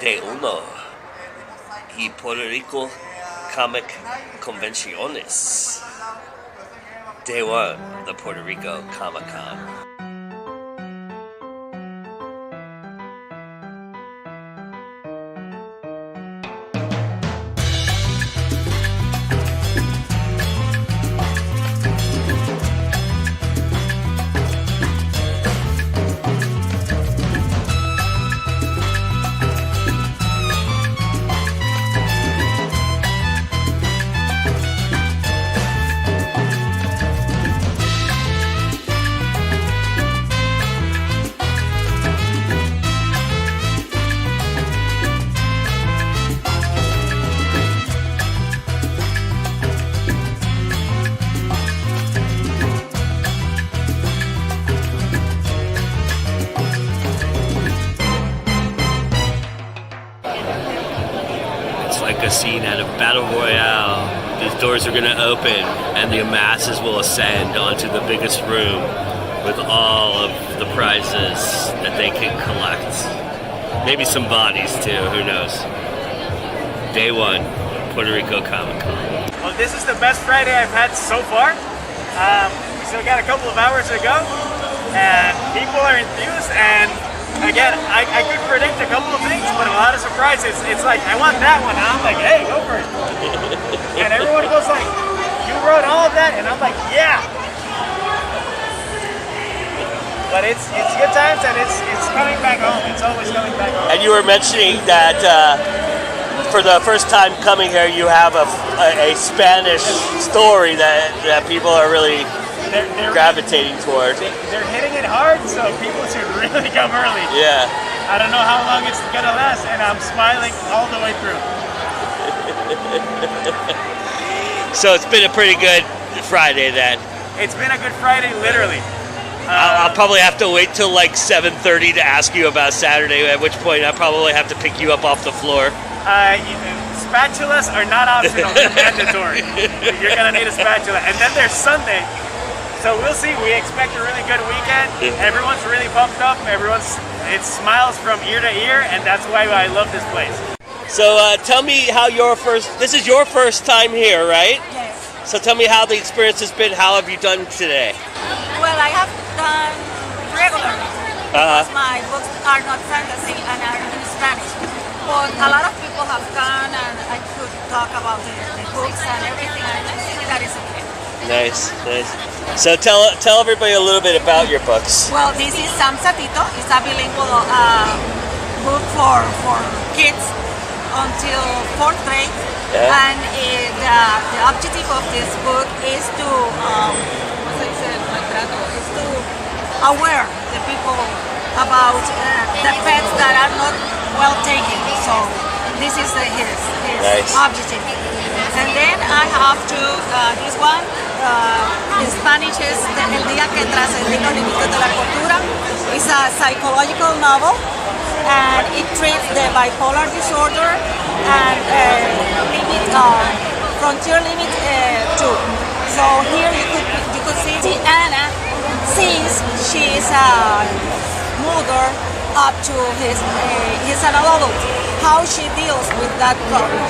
Day uno y Puerto Rico Comic Convenciones. Day one, the Puerto Rico Comic Con. Like a scene out of Battle Royale. These doors are going to open and the masses will ascend onto the biggest room with all of the prizes that they can collect. Maybe some bodies too, who knows. Day one, Puerto Rico Comic Con. Well, this is the best Friday I've had so far. We still got a couple of hours to go and people are enthused, and again, I could predict a couple of things, but a lot of surprises. It's like, I want that one, and I'm like, hey, go for it. And everyone goes like, you wrote all of that? And I'm like, yeah. But it's good times, and it's coming back home. It's always coming back home. And you were mentioning that for the first time coming here, you have a Spanish story that people are really they're gravitating towards. They're hitting it hard, so people should really come early. Yeah. I don't know how long it's gonna last, and I'm smiling all the way through. So it's been a pretty good Friday then. It's been a good Friday, literally. I'll probably have to wait till like 7:30 to ask you about Saturday, at which point I'll probably have to pick you up off the floor. Spatulas are not optional, they're mandatory. You're gonna need a spatula. And then there's Sunday. So we'll see. We expect a really good weekend. Everyone's really pumped up. It smiles from ear to ear, and that's why I love this place. So tell me how this is your first time here, right? Yes. So tell me how the experience has been. How have you done today? Well, I have done regularly because my books are not fantasy and are in Spanish. But a lot of people have gone, and I could talk about the books and everything, and I think that is okay. Nice, nice. So tell everybody a little bit about your books. Well, this is Sam Satito. It's a bilingual book for kids until 4th grade. Yeah. And the objective of this book is to aware the people about the pets that are not well taken. So this is his nice. objective. And then I have this one. In Spanish is El Día que Trascendió los Límites de la Cultura. It's a psychological novel, and it treats the bipolar disorder and frontier limit 2. So here you could see Anna, since she is a mother up to he's an adult, how she deals with that problem.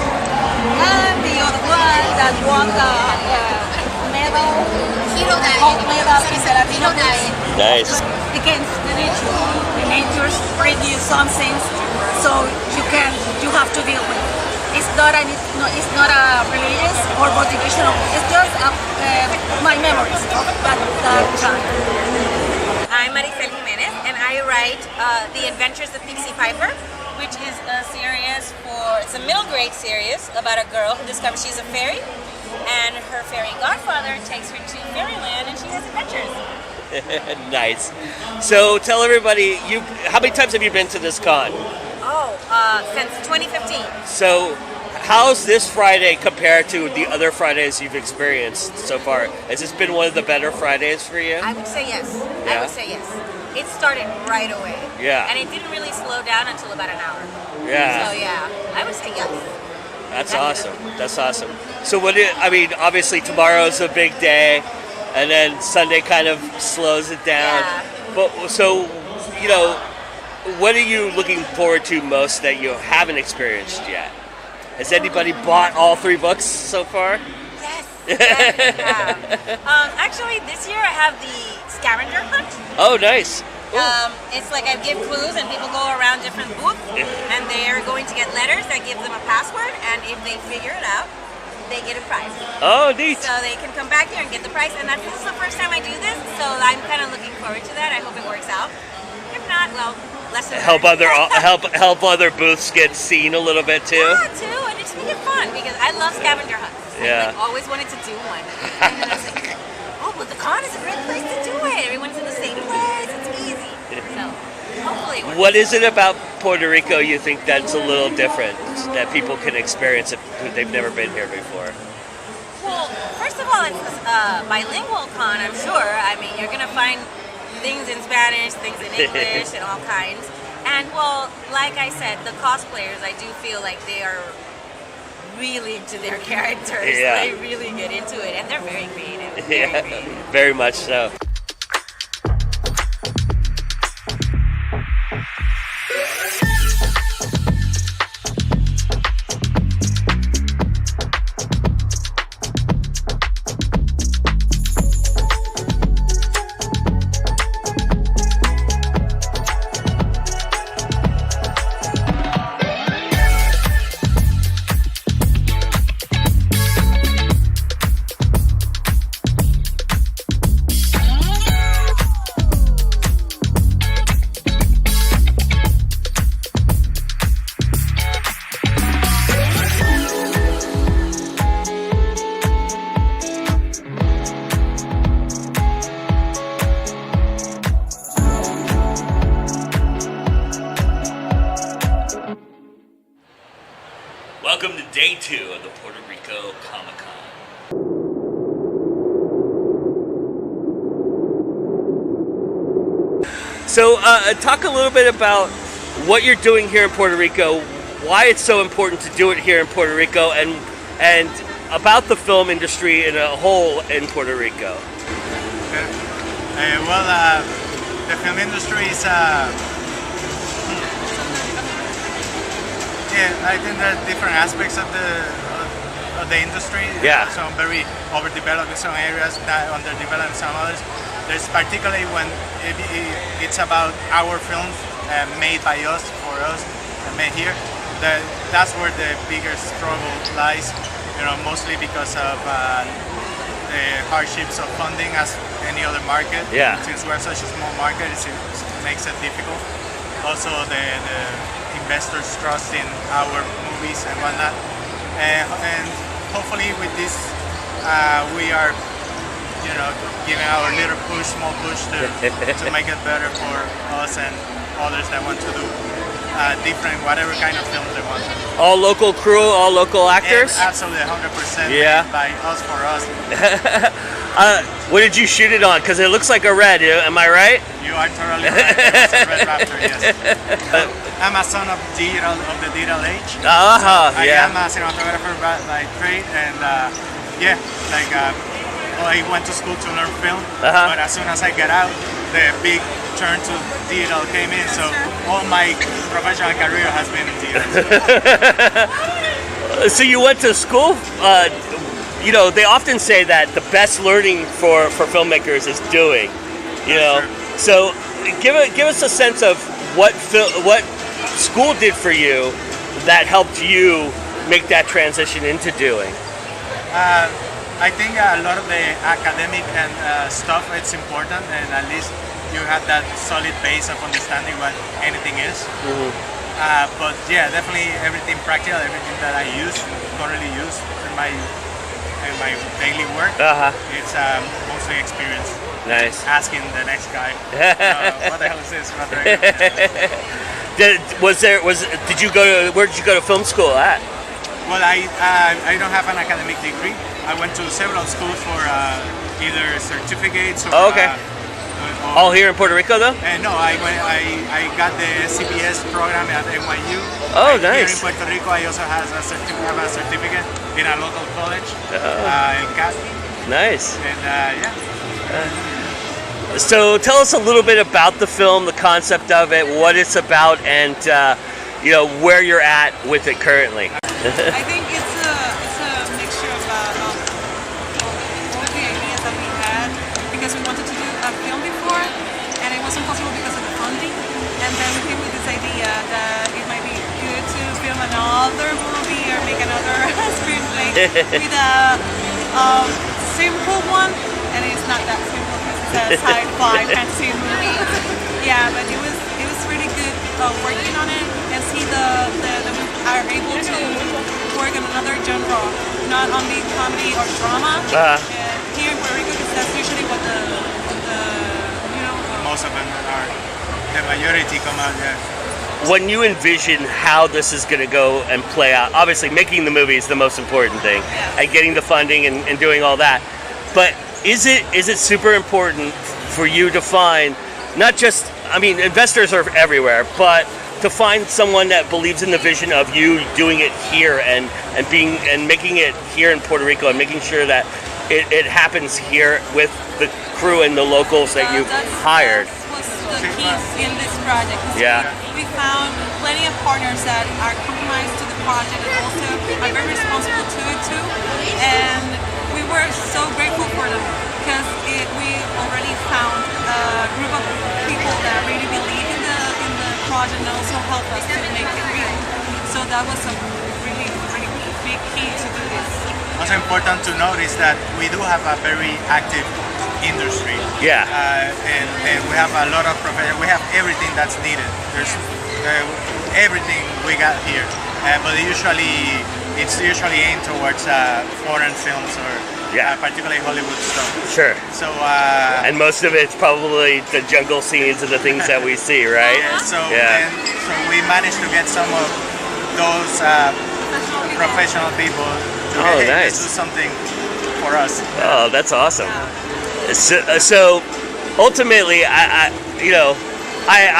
And the other one that won the gold medal is the Latino diet. Nice. Against the nature. The nature brings you some things, so you have to deal with it. It's not a religious or motivational. It's just my memories of that time. I'm Maricel Jimenez, and I write The Adventures of Pixie Piper, which is a series it's a middle grade series about a girl who discovers she's a fairy, and her fairy godfather takes her to fairyland, and she has adventures. Nice. So tell everybody, how many times have you been to this con? Since 2015. So how's this Friday compared to the other Fridays you've experienced so far? Has this been one of the better Fridays for you? I would say yes. Yeah? I would say yes. It started right away. Yeah. And it didn't really slow down until about an hour. Yeah. So yeah, I would say yes. That's awesome. That's awesome. So obviously tomorrow's a big day, and then Sunday kind of slows it down. Yeah. But so, what are you looking forward to most that you haven't experienced yet? Has anybody bought all 3 books so far? Yes, actually, this year I have the scavenger hunt. Oh, nice. It's like I give clues and people go around different booths and they're going to get letters that give them a password, and if they figure it out, they get a prize. Oh, neat. So they can come back here and get the prize, and this is the first time I do this, so I'm kind of looking forward to that. I hope it works out. If not, well, lesson learned. help other booths get seen a little bit too. Yeah, too, and it's really fun because I love scavenger hunts. Yeah. I always wanted to do one, and then I was like, oh, well, the con is a great place to do it. Everyone's in the same place. It's easy. So hopefully it works. What is it about Puerto Rico you think that's a little different that people can experience if they've never been here before? Well, first of all, it's a bilingual con, I'm sure. I mean, you're going to find things in Spanish, things in English, and all kinds. And, well, like I said, the cosplayers, I do feel like they are really into their characters. Yeah. They really get into it, and they're very creative. Very creative. Very much so. Welcome to day 2 of the Puerto Rico Comic Con. So, talk a little bit about what you're doing here in Puerto Rico, why it's so important to do it here in Puerto Rico, and about the film industry in a whole in Puerto Rico. The film industry is I think there are different aspects of the industry. Yeah. Some very overdeveloped in some areas, underdeveloped in some others. There's particularly when it's about our films made by us, for us, made here. That's where the biggest struggle lies. Mostly because of the hardships of funding as any other market. Yeah. Since we're such a small market, it makes it difficult. Also, the investors trust in our movies and whatnot, and hopefully with this we are giving our little small push to make it better for us and others that want to do different whatever kind of films they want. All local crew, all local actors? And absolutely 100% Yeah. made by us for us. What did you shoot it on? Because it looks like a red, am I right? You are totally right. It's a Red Raptor, yes. I'm a son of the digital age. I am a cinematographer by trade, and I went to school to learn film, but as soon as I got out, the big turn to digital came in, so all my professional career has been in digital. So you went to school, they often say that the best learning for filmmakers is doing, Sure. So give us a sense of what school did for you that helped you make that transition into doing. I think a lot of the academic and stuff, it's important, and at least you have that solid base of understanding what anything is. Mm-hmm. But yeah, definitely everything practical, everything that I currently use in my daily work, it's mostly experience. Nice. Asking the next guy, what the hell is this? What the heck? Where did you go to film school at? Well, I don't have an academic degree. I went to several schools for either certificates or. Oh, okay. All here in Puerto Rico, though? No, I got the CBS program at NYU. Oh, Here nice. in Puerto Rico, I also have a certificate in a local college in Caspi. Nice. And So tell us a little bit about the film, the concept of it, what it's about, and you know, where you're at with it currently. I think it's a mixture of all the ideas that we had, because we wanted to do a film before and it wasn't possible because of the funding, and then we came with this idea that it might be good to film another movie or make another screenplay with a simple one, and it's not that simple because it's a sci-fi fantasy movie. Yeah, but it was really good working on it and see that we are able to work on another genre, not only comedy or drama. Here in Puerto Rico, because that's usually what the Most of them are, the majority come out, yeah. When you envision how this is going to go and play out, obviously making the movie is the most important thing, and getting the funding and doing all that. But is it super important for you to find not just, I mean, investors are everywhere, but to find someone that believes in the vision of you doing it here and making it here in Puerto Rico and making sure that it happens here with the crew and the locals that you've hired? That was the key in this project. Yeah. We found plenty of partners that are compromised to the project and also are very responsible to it too. And we were so grateful for them because we already found a group of people that really believe in the project and also help us to make it real. So that was a really big key to do this. Also important to notice that we do have a very active industry. Yeah. And we have a lot of we have everything that's needed. There's everything we got here. But it's usually aimed towards foreign films or particularly Hollywood stuff. Sure. So and most of it's probably the jungle scenes and the things that we see, right? So we managed to get some of those professional people to let's do something for us. Oh, that's awesome. So ultimately, I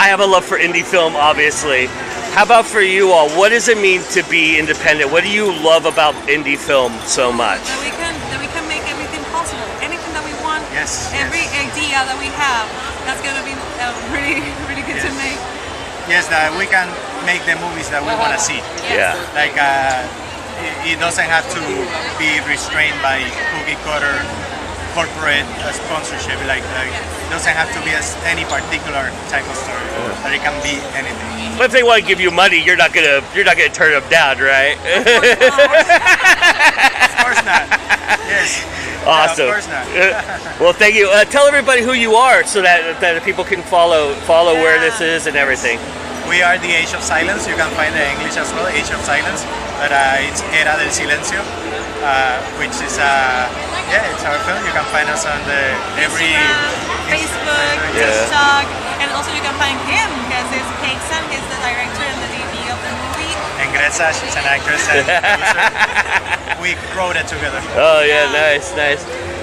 have a love for indie film, obviously. How about for you all? What does it mean to be independent? What do you love about indie film so much? That we can make everything possible. Anything that we want. Yes. Every idea that we have, that's gonna be really good to make. Yes, that we can make the movies that we want to see. Yeah. Like it doesn't have to be restrained by cookie cutter corporate sponsorship. Like it doesn't have to be any particular type of story. That it can be anything. But if they want to give you money, you're not gonna turn them down, right? Of course not. Yes. Awesome. Yeah, of course not. Well, thank you. Tell everybody who you are so that people can follow where this is and everything. We are the Age of Silence. You can find the English as well, Age of Silence. But it's Era del Silencio, which is it's our film. You can find us on every Facebook, TikTok, and also you can find him because it's Peixan, he's the director and the DP of the movie. And Greta, she's an actress and producer. We wrote it together. Oh yeah, nice.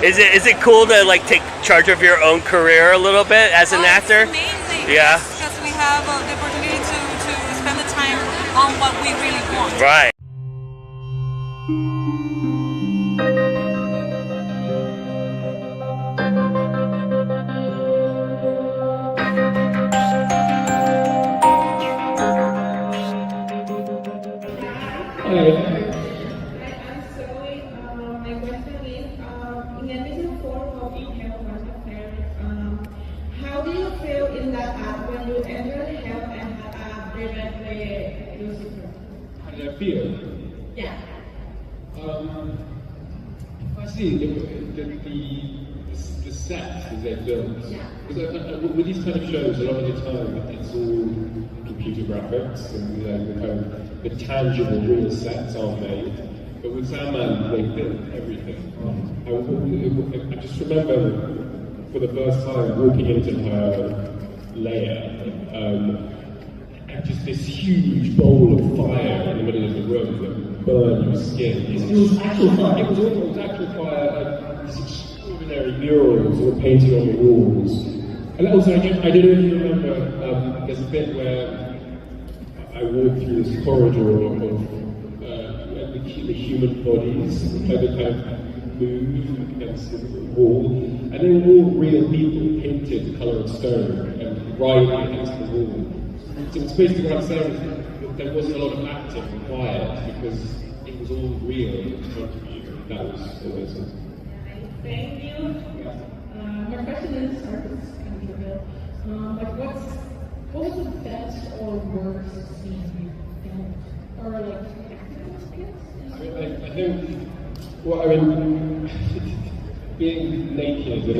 Is it cool to like take charge of your own career a little bit as an actor? It's amazing. Yeah. Because we have the opportunity to spend the time on what we really want. Right. How do you feel in that act when you enter the hell and directly Lucifer? How did I feel? Yeah. I see the sets as they're filmed. Because with these kind of shows, a lot of the time it's all computer graphics and the kind of the tangible real sets aren't made. But with Sandman, they film everything. I just remember for the first time walking into her lair, and just this huge bowl of fire in the middle of the room that burned your skin. It was actual fire. It was actual fire. These extraordinary murals that were painted on the walls. And also, I don't know if you remember, there's a bit where I walk through this corridor of the human bodies, the kind of move against the wall, and they were all real people painted the colour of stone and writing against the wall. So it's basically what I'm saying is that there wasn't a lot of acting required because it was all real in front of you. That was all it was. Thank you. My question is, like what's the best or worst scene you filmed? Or like I think, well, I mean, being naked in a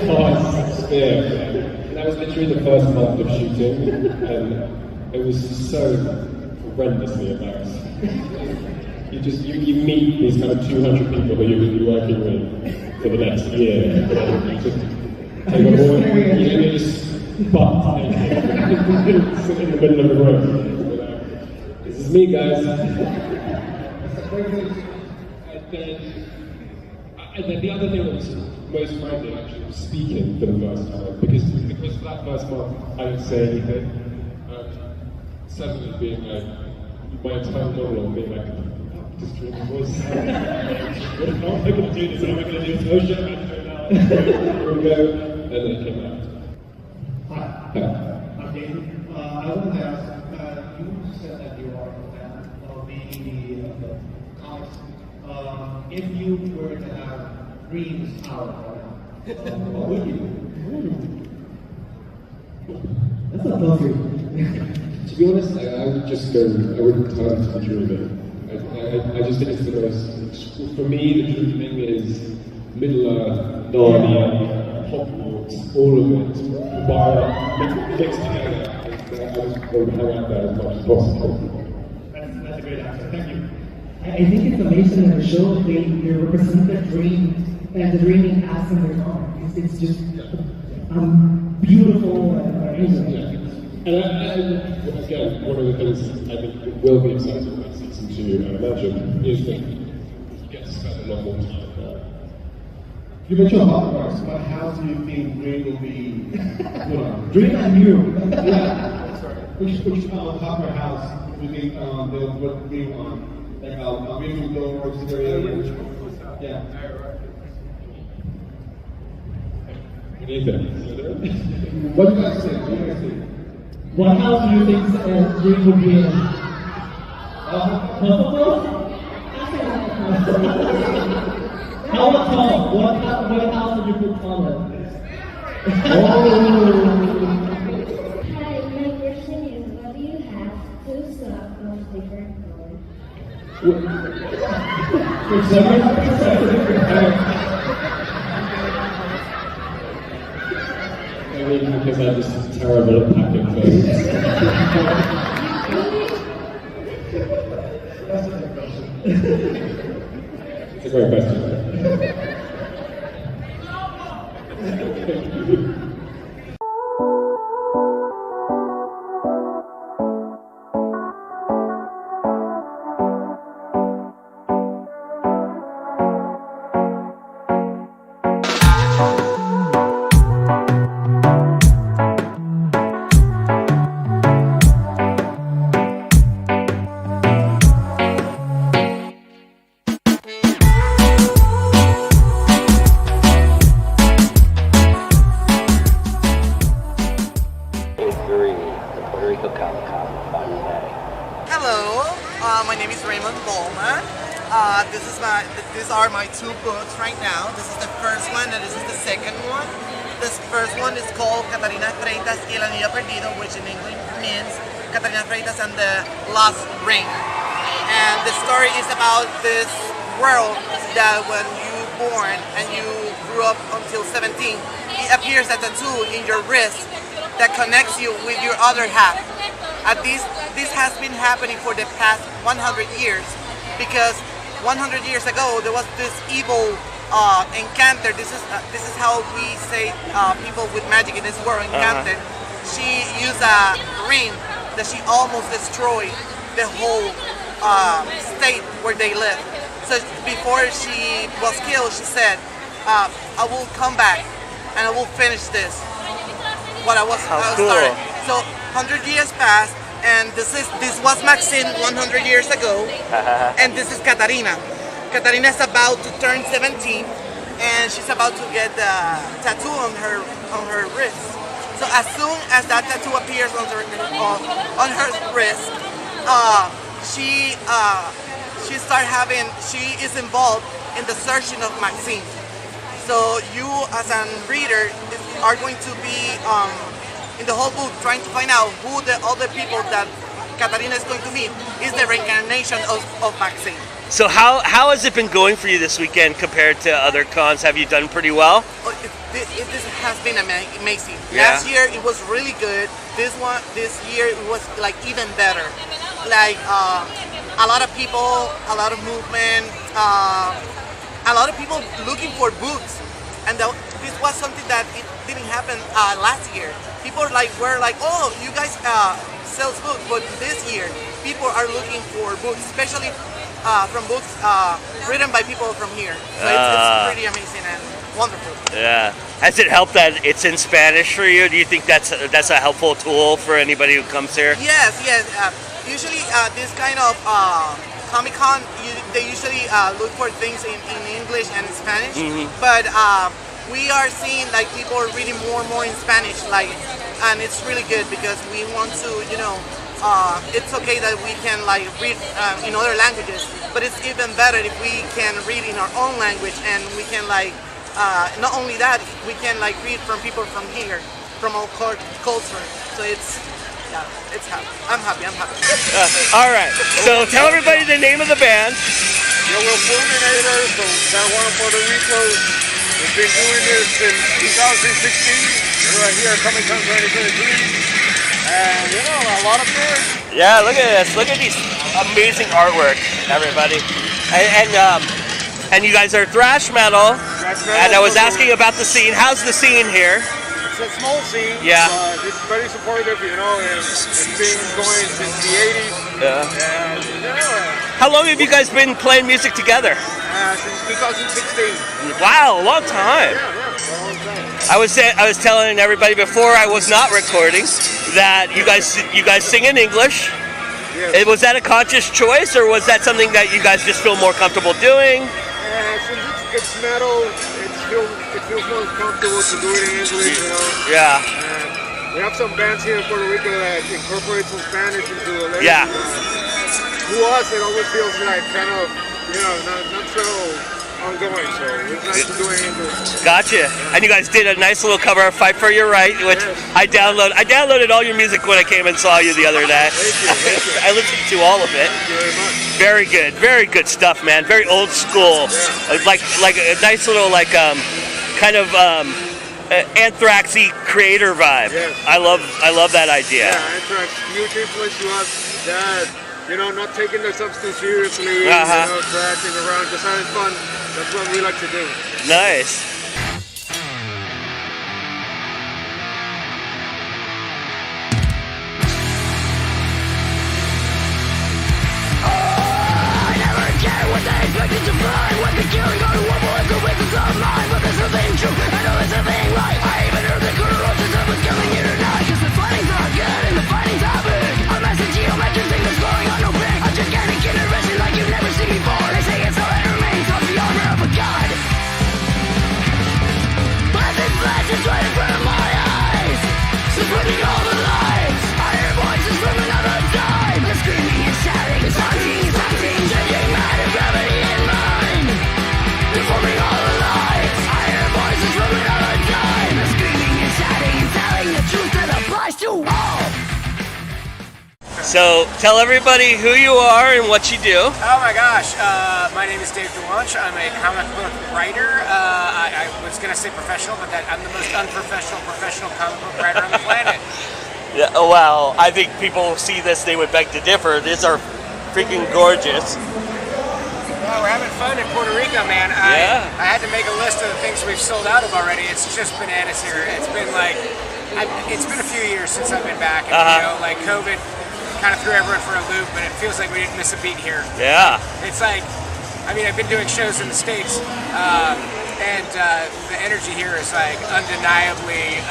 hard sphere, that was literally the first month of shooting, and it was so horrendously embarrassing. You meet these kind of 200 people that you're going to be working with for the next year. You just take a boy, you just butt naked, sit in the middle of the room. This is me, guys. And then the other thing that was most frightening actually was speaking for the first time, because for that first month I didn't say anything. Suddenly being like, my entire monologue being like, just doing the voice. How am I going to do this? How am I going to do this? Oh shit, I'm going to do it now. Here we go. And then it came out. Hi, I'm David. I wanted to ask, you said that you are a fan of the comics. If you were to have dreams power, what would you do? That's not lovely. To be honest, I would just go, I wouldn't time to the dreaming. I just think it's the most, for me, the dreaming is Middle-earth, Narnia, Hogwarts, all of it, combined, mixed together. I just want to hang out there as much as possible. That's a great answer. Thank you. I think it's amazing that the show they represent the dream and the dreaming as in the comic. It's just beautiful and amazing. Yeah. And again, one of the things I think will be exciting about season 2, I imagine, is that you get to spend a lot more time there. You mentioned Hogwarts, but how do you think Dream will be put on? Dream and you. Yeah. Which Hogwarts house do you think they'll put Dream on? Like a beautiful door, exterior? Yeah. What do you think? What do you guys think? What house do you think Dream will be in? Hufflepuff? How tall? What house did you put Tom in? Hi, my question is, what do you have two socks of different colors? I mean, because I'm just terrible at packing clothes. It's a great question. Puerto Rico Comic Con on May. Hello, my name is Raymond Bowman. These are my two books right now. This is the first one and this is the second one. This first one is called Catarina Freitas y el Anillo Perdido, which in English means Catarina Freitas and the Lost Ring. And the story is about this world that when you born and you grew up until 17, it appears a tattoo in your wrist that connects you with your other half. This has been happening for the past 100 years because 100 years ago there was this evil enchanter. This is how we say people with magic in this world, enchanter. She used a ring that she almost destroyed the whole state where they live. So before she was killed, she said, I will come back and I will finish this. What I was started. So 100 years passed, And this was Maxine 100 years ago, and this is Catarina. Catarina is about to turn 17, and she's about to get the tattoo on her wrist. So as soon as that tattoo appears on her wrist, she is involved in the searching of Maxine. So you as a reader are going to be in the whole book trying to find out who the other people that Catarina is going to meet is the reincarnation of Maxine. So how has it been going for you this weekend compared to other cons? Have you done pretty well? This has been amazing. Yeah. Last year it was really good. This year it was like even better. Like a lot of people, a lot of movement, a lot of people looking for books, and this was something that it didn't happen last year. People were like, oh, you guys sell books, but this year people are looking for books, especially from books written by people from here. So it's pretty amazing and wonderful. Yeah. Has it helped that it's in Spanish for you? Do you think that's a helpful tool for anybody who comes here? Yes. Usually this kind of Comic Con, they usually look for things in English and in Spanish, but we are seeing like people are reading more and more in Spanish, and it's really good because we want to, it's okay that we can read in other languages, but it's even better if we can read in our own language, and we can not only that, we can read from people from here, from our culture. So I'm happy. All right. So tell everybody the name of the band. Yo, we're Fulminators from San Juan, Puerto Rico. We've been doing this since 2016. We're right here at Comic Con 2023. And a lot of beer. Yeah, look at this. Look at these amazing artwork, everybody. And you guys are thrash metal. And I was asking about the scene. How's the scene here? It's a small scene, yeah. But it's very supportive, and it's been going since the 80s. Yeah. And, how long have you guys been playing music together? Since 2016. Wow, a long time. Yeah, a long time. I was telling everybody before I was not recording that you guys sing in English. Yes. Was that a conscious choice, or was that something that you guys just feel more comfortable doing? Since it's metal, it feels more comfortable to do it in English, Yeah. And we have some bands here in Puerto Rico that incorporate some Spanish into the lyrics. Yeah. To us, it always feels like kind of, not so ongoing, so it's nice to do it in English. Gotcha. And you guys did a nice little cover of Fight for Your Right, which I downloaded all your music when I came and saw you the other day. Thank you. I listened to all of it. Thank you very much. Very good stuff, man. Very old school. Like a nice little kind of Anthraxy creator vibe. Yes. I love that idea. Yeah, Anthrax, huge influence to us. That not taking themselves too seriously. Crashing around, just having fun. That's what we like to do. Nice. Expected to find what the killing on the wobble is the witness of mine. But there's nothing true, I know there's nothing right. I even heard the corrosion of what's killing you tonight. Cause the fighting's not good and the fighting's not big. A massive geometric thing that's flowing on no brick. A gigantic intervention like you've never seen before. They say it's all that remains of the honor of a god. But this flash is right in front of my eyes, supporting all the lights. I hear voices from another time. They're screaming and shouting, it's haunting, changing matter, gravity and mind, deforming all the lights. I hear voices from another time. They're screaming and shouting and telling the truth that applies to all. So tell everybody who you are and what you do. Oh my gosh, my name is Dave DeLaunch. I'm a comic book writer. I was going to say professional, but I'm the most unprofessional comic book writer on the planet. Yeah, well, I think people see this, they would beg to differ. These are freaking gorgeous. Well, we're having fun in Puerto Rico, man. I had to make a list of the things we've sold out of already. It's just bananas here. It's been it's been a few years since I've been back. And, COVID kind of threw everyone for a loop, but it feels like we didn't miss a beat here. Yeah. It's I've been doing shows in the States, and the energy here is undeniably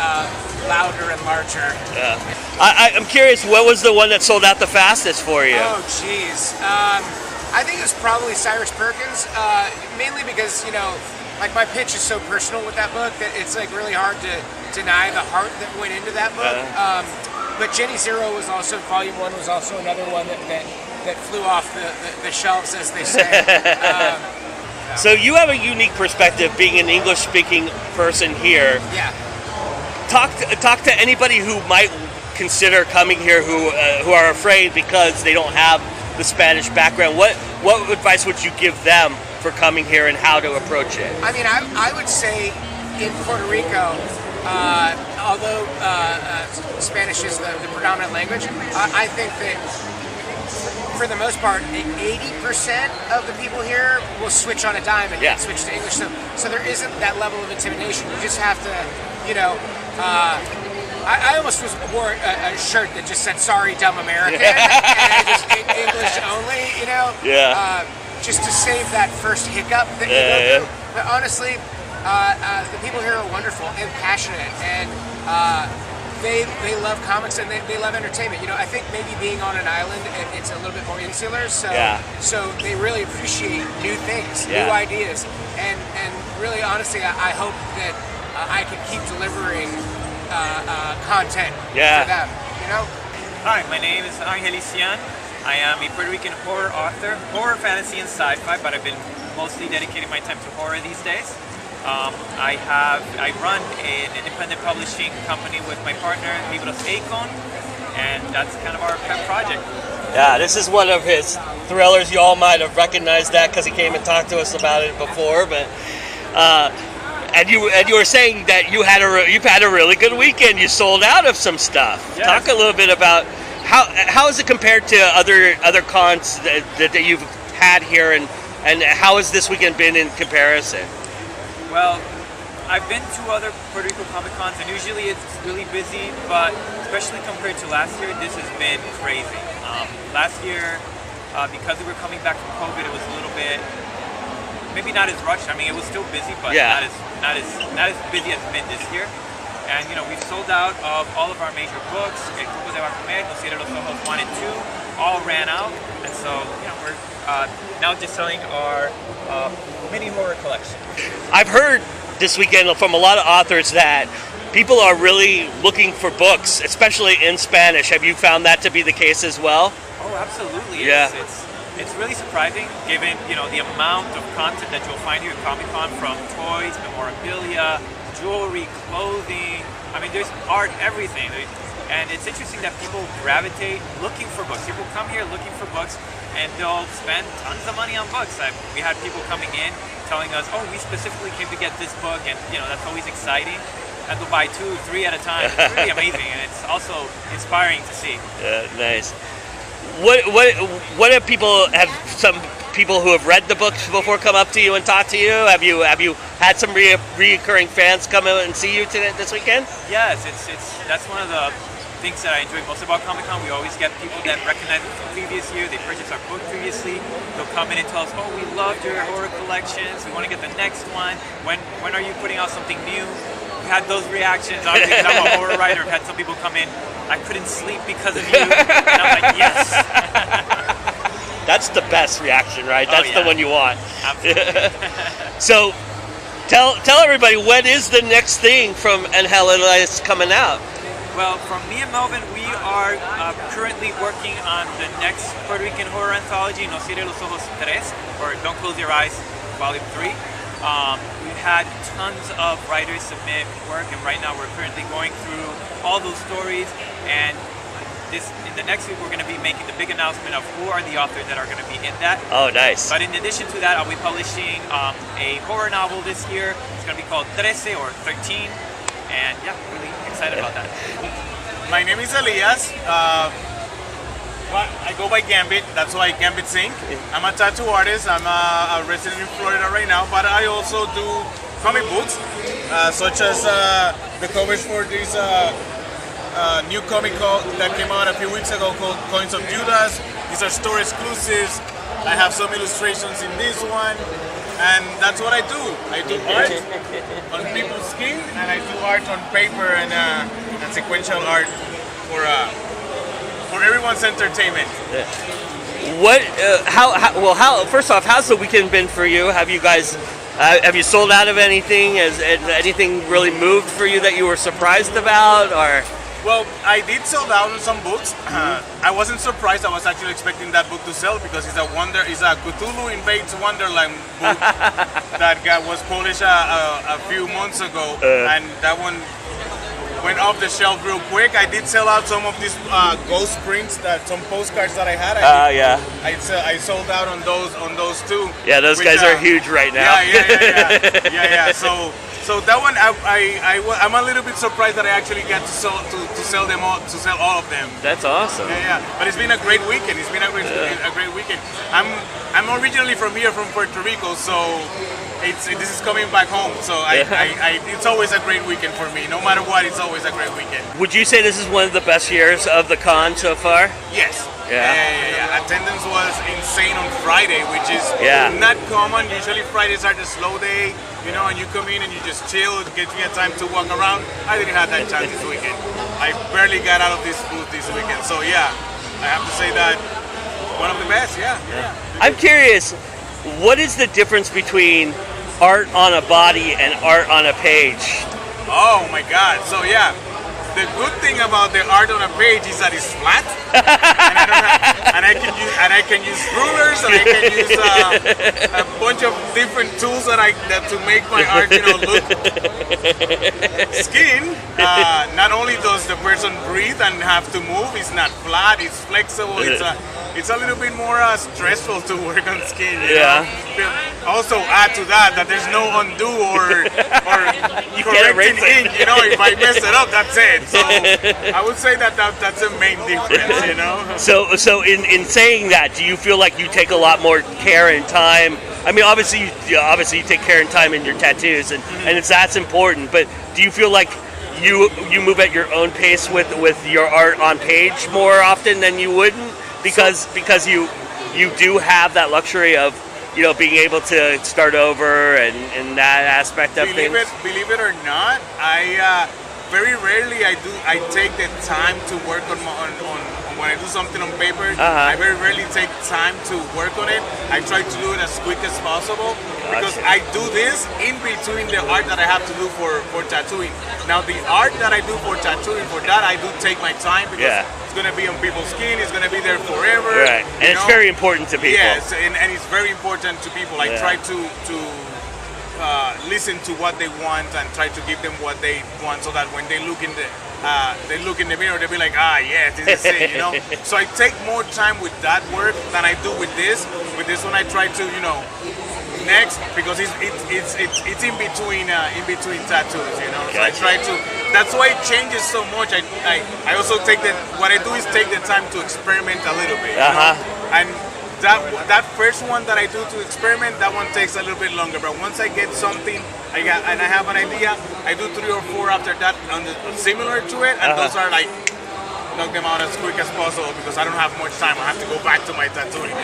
louder and larger. Yeah. I'm curious, what was the one that sold out the fastest for you? Oh, geez. I think it was probably Cyrus Perkins, mainly because, like my pitch is so personal with that book that it's like really hard to deny the heart that went into that book. But Jenny Zero was also, Volume 1 was also another one that flew off the shelves, as they say. So you have a unique perspective being an English-speaking person here. Yeah. Talk to anybody who might consider coming here who are afraid because they don't have the Spanish background. What advice would you give them for coming here and how to approach it? I mean, I would say in Puerto Rico, although Spanish is the predominant language, I think that for the most part, 80% of the people here will switch on a dime and switch to English. So there isn't that level of intimidation. You just have to, I almost wore a shirt that just said "Sorry, dumb American," and just English only, just to save that first hiccup that you go through. But honestly, the people here are wonderful and passionate, and they love comics and they love entertainment. I think maybe being on an island, it's a little bit more insular, so they really appreciate new things, new ideas, and really honestly, I hope that I can keep delivering content for them. Hi, my name is Angelician. I am a Puerto Rican horror author, horror, fantasy, and sci-fi, but I've been mostly dedicating my time to horror these days. I run an independent publishing company with my partner, Libros Acon, and that's kind of our pet project. Yeah, this is one of his thrillers. You all might have recognized that because he came and talked to us about it before. But and you were saying that you've had a really good weekend. You sold out of some stuff. Yes. Talk a little bit about how is it compared to other cons that you've had here, and how has this weekend been in comparison? Well, I've been to other Puerto Rico Comic Cons, and usually it's really busy, but especially compared to last year, this has been crazy. Last year, because we were coming back from COVID, it was a little bit, maybe not as rushed. I mean, it was still busy, but not as busy as it's been this year. And we've sold out of all of our major books. El Cubo de Barcomer, No Cierre los Ojos 1 and 2, all ran out, and so we're now just selling our mini horror collection. I've heard this weekend from a lot of authors that people are really looking for books, especially in Spanish. Have you found that to be the case as well? Oh, absolutely. Yeah. It's really surprising, given the amount of content that you'll find here at Comic Con, from toys, memorabilia, jewelry, clothing. I mean, there's art, everything. And it's interesting that people gravitate looking for books. People come here looking for books, and they'll spend tons of money on books. We had people coming in telling us, "Oh, we specifically came to get this book," and that's always exciting. And they'll buy 2 or 3 at a time. It's really amazing, and it's also inspiring to see. Yeah, nice. What have some people who have read the books before come up to you and talk to you? Have you had some reoccurring fans come out and see you this weekend? Yes, that's one of the things that I enjoy most about Comic Con. We always get people that recognize us from previous year. They purchased our book previously. They'll come in and tell us, "Oh, we loved your horror collections. We want to get the next one. When are you putting out something new?" We've had those reactions. Obviously, because I'm a horror writer. I've had some people come in, "I couldn't sleep because of you." And I'm like, yes. That's the best reaction, right? That's the one you want. Absolutely. So, tell everybody, what is the next thing from Angel that's coming out? Well, from me and Melvin, we are currently working on the next Puerto Rican horror anthology, No Cierre los Ojos 3, or Don't Close Your Eyes, Volume 3. We've had tons of writers submit work, and right now we're currently going through all those stories, and in the next week we're going to be making the big announcement of who are the authors that are going to be in that. Oh, nice. But in addition to that, I'll be publishing a horror novel this year. It's going to be called 13 or 13, and yeah, really excited about that. My name is Elias. I go by Gambit, that's why Gambit Inc. I'm a tattoo artist. I'm a resident in Florida right now, but I also do comic books, such as the covers for this new comic that came out a few weeks ago called Coins of Judas. These are store exclusives. I have some illustrations in this one, and that's what I do. I do art on people's skin, and I do art on paper and and sequential art for everyone's entertainment. What? How? First off, how's the weekend been for you? Have you guys? Have you sold out of anything? Has anything really moved for you that you were surprised about, or? Well, I did sell out on some books. I wasn't surprised. I was actually expecting that book to sell because it's a Cthulhu Invades Wonderland book that was published a few months ago, and that one went off the shelf real quick. I did sell out some of these ghost prints, some postcards that I had. I sold out on those too. Yeah, those guys are huge right now. Yeah. So that one, I'm a little bit surprised that I actually got to sell them all, to sell all of them. That's awesome. Yeah. But it's been a great weekend. It's been a great weekend. I'm originally from here, from Puerto Rico, so this is coming back home. So it's always a great weekend for me. No matter what, it's always a great weekend. Would you say this is one of the best years of the con so far? Yes. Yeah. Attendance was insane on Friday, which is not common. Usually Fridays are the slow day, and you come in and you just chill, get time to walk around. I didn't have that chance this weekend. I barely got out of this booth this weekend. So yeah, I have to say that one of the best. Yeah. I'm curious, what is the difference between art on a body and art on a page? Oh my God! So yeah. The good thing about the art on a page is that it's flat, and I can use rulers, and I can use a bunch of different tools that to make my art, look. Skin, not only does the person breathe and have to move, it's not flat, it's flexible. It's a little bit more stressful to work on skin. Also, add to that there's no undo or correcting ink. If I mess it up, that's it. So I would say that's the main difference. So in saying that, do you feel like you take a lot more care and time? I mean, obviously you take care and time in your tattoos, and that's important. But do you feel like you move at your own pace with your art on page more often than you wouldn't? Because you do have that luxury of being able to start over and that aspect of things. Believe it or not, I very rarely I take the time to work on when I do something on paper. I very rarely take time to work on it. I try to do it as quick as possible because I do this in between the art that I have to do for tattooing. Now the art that I do for tattooing, for that I do take my time because it's going to be on people's skin. It's going to be there forever. Right, and it's very important to people. Yes, and it's very important to people. I try to listen to what they want and try to give them what they want, so that when they look in the mirror, they'll be like, yes, this is it, So I take more time with that work than I do with this. With this one, I try to, next, because it's in between tattoos, So I try to. That's why it changes so much. I also what I do is take the time to experiment a little bit, and. That first one that I do to experiment, that one takes a little bit longer. But once I get something, I have an idea, I do 3 or 4 after that similar to it, and those are like knock them out as quick as possible because I don't have much time. I have to go back to my tattooing.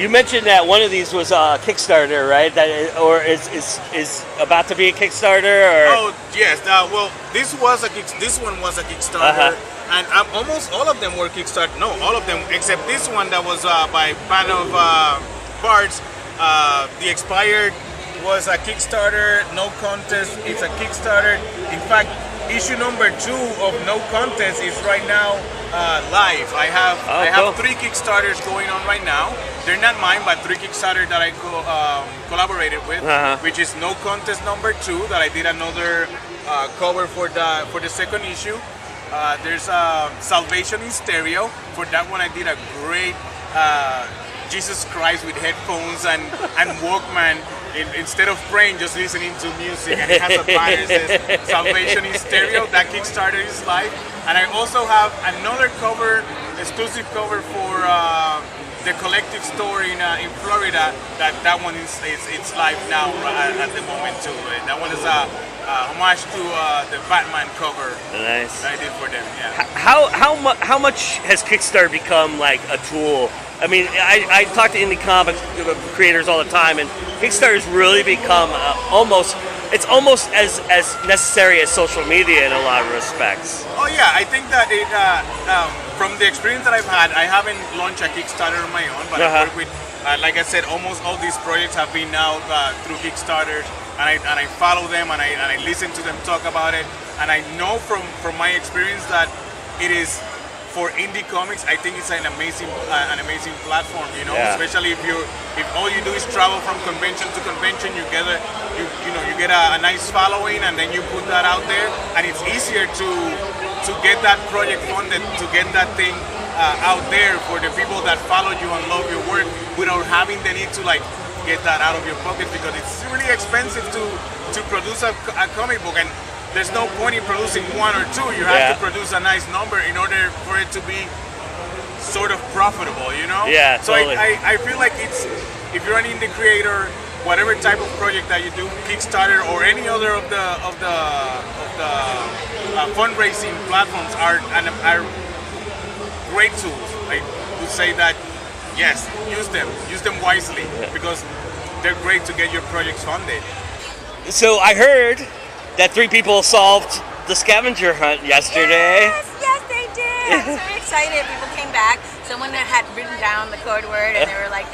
You mentioned that one of these was a Kickstarter, right? Or is about to be a Kickstarter, or? Oh yes. Well, this one was a Kickstarter. And almost all of them were Kickstarter. No, all of them except this one that was by Pan of Bards. The Expired was a Kickstarter. No Contest is a Kickstarter. In fact, issue number 2 of No Contest is right now live. I have 3 Kickstarters going on right now. They're not mine, but 3 Kickstarters that I collaborated with, which is No Contest number 2 that I did another cover for the second issue. There's Salvation in Stereo. For that one, I did a great Jesus Christ with headphones and Walkman. Instead of praying, just listening to music. And it has a banner that says Salvation in Stereo. That Kickstarter is live. And I also have another exclusive cover for the Collective store in Florida. That one is live now at the moment too. That one is a homage to the Batman cover that I did for them. Yeah. How much has Kickstarter become like a tool? I mean, I talk to indie comic creators all the time, and Kickstarter's really become almost it's almost as necessary as social media in a lot of respects. Oh yeah, I think that it, from the experience that I've had, I haven't launched a Kickstarter on my own, but I work with, like I said, almost all these projects have been out through Kickstarter, and I follow them and I listen to them talk about it, and I know from my experience that it is. For indie comics, I think it's an amazing platform. You know, especially if all you do is travel from convention to convention, you get a nice following, and then you put that out there, and it's easier to get that project funded, to get that thing out there for the people that follow you and love your work, without having the need to like get that out of your pocket, because it's really expensive to produce a comic book, and there's no point in producing one or two. You have to produce a nice number in order for it to be sort of profitable, you know? Yeah, so totally. I feel like it's, if you're an indie creator, whatever type of project that you do, Kickstarter or any other of the fundraising platforms are great tools. I would say that, yes, use them wisely, because they're great to get your projects funded. So I heard that 3 people solved the scavenger hunt yesterday. Yes, they did. I was very excited. People came back. Someone had written down the code word, and they were like,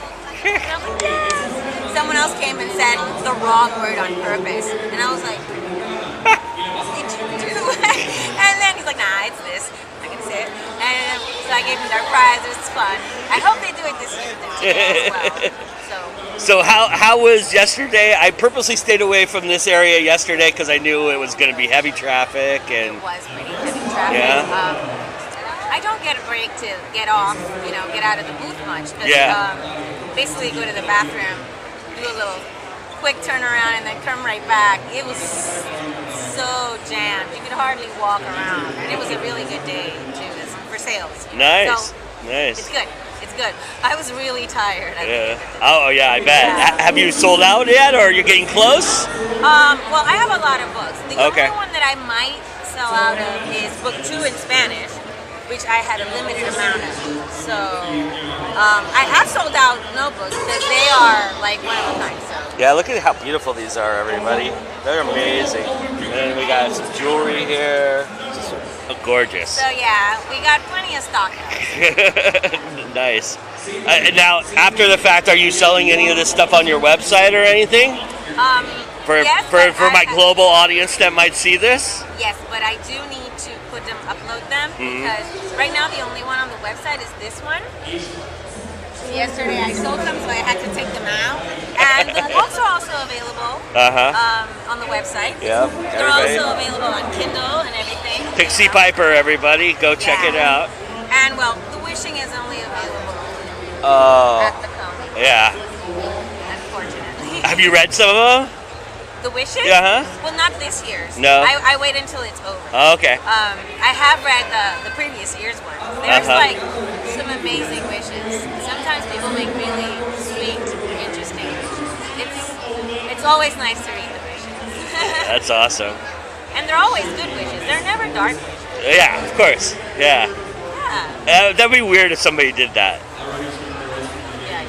someone else came and said the wrong word on purpose. And I was like, what did you do? And then he's like, nah, it's this. I can say it. And so I gave him their prize. It was fun. I hope they do it this year as well. So how was yesterday? I purposely stayed away from this area yesterday because I knew it was going to be heavy traffic. And it was pretty heavy traffic. Yeah. I don't get a break to get off, get out of the booth much. Basically go to the bathroom, do a little quick turnaround, and then come right back. It was so jammed. You could hardly walk around. And it was a really good day too for sales. Nice. So, Nice. It's good. It's good. I was really tired. Oh yeah, I bet. Yeah. Have you sold out yet, or are you getting close? Well, I have a lot of books. The only one that I might sell out of is book 2 in Spanish, which I had a limited amount of. So I have sold out notebooks because they are like one of a kind. So. Yeah, look at how beautiful these are, everybody. They're amazing. And we got some jewelry here. Gorgeous. So yeah, we got plenty of stock. Nice. Now, after the fact, are you selling any of this stuff on your website or anything? Yes, for my global audience that might see this? Yes, but I do need to upload them because right now the only one on the website is this one. Yesterday I sold them, so I had to take them out. And the books are also available on the website. Yep. They're also available on Kindle and everything. Pixie Piper, everybody, go check it out. And well, The Wishing is only available at the comic. Yeah. Unfortunately. Have you read some of them? The Wishing? Well, not this year's. No. I wait until it's over. Oh, okay. I have read the previous year's one. There's like some amazing wishes. Sometimes people make really sweet, interesting wishes. It's always nice to read the wishes. That's awesome. And they're always good wishes. They're never dark wishes. Yeah, of course. Yeah. That'd be weird if somebody did that. Yeah.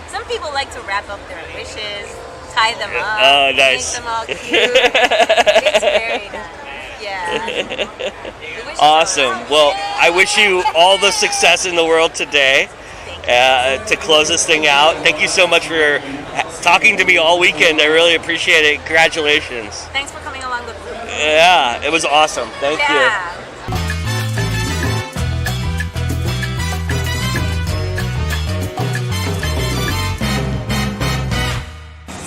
Some people like to wrap up their wishes, tie them up, oh, nice. make them all cute. It's very nice. Yeah. Awesome. Well, I wish you all the success in the world today. To close this thing out, thank you so much for talking to me all weekend. I really appreciate it. Congratulations. Thanks for coming along with me. Yeah, it was awesome. Thank you.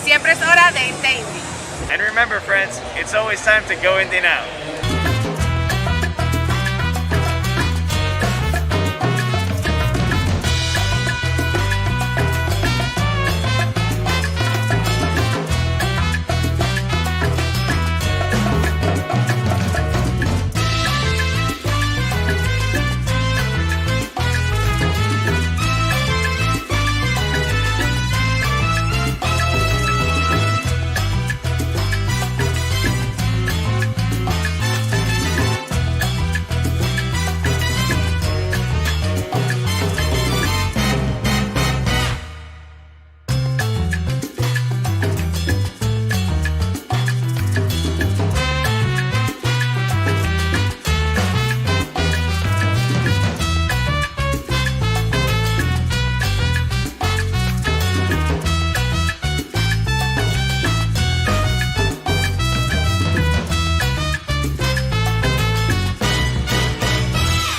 Siempre es hora de indie. And remember, friends, it's always time to go indie now.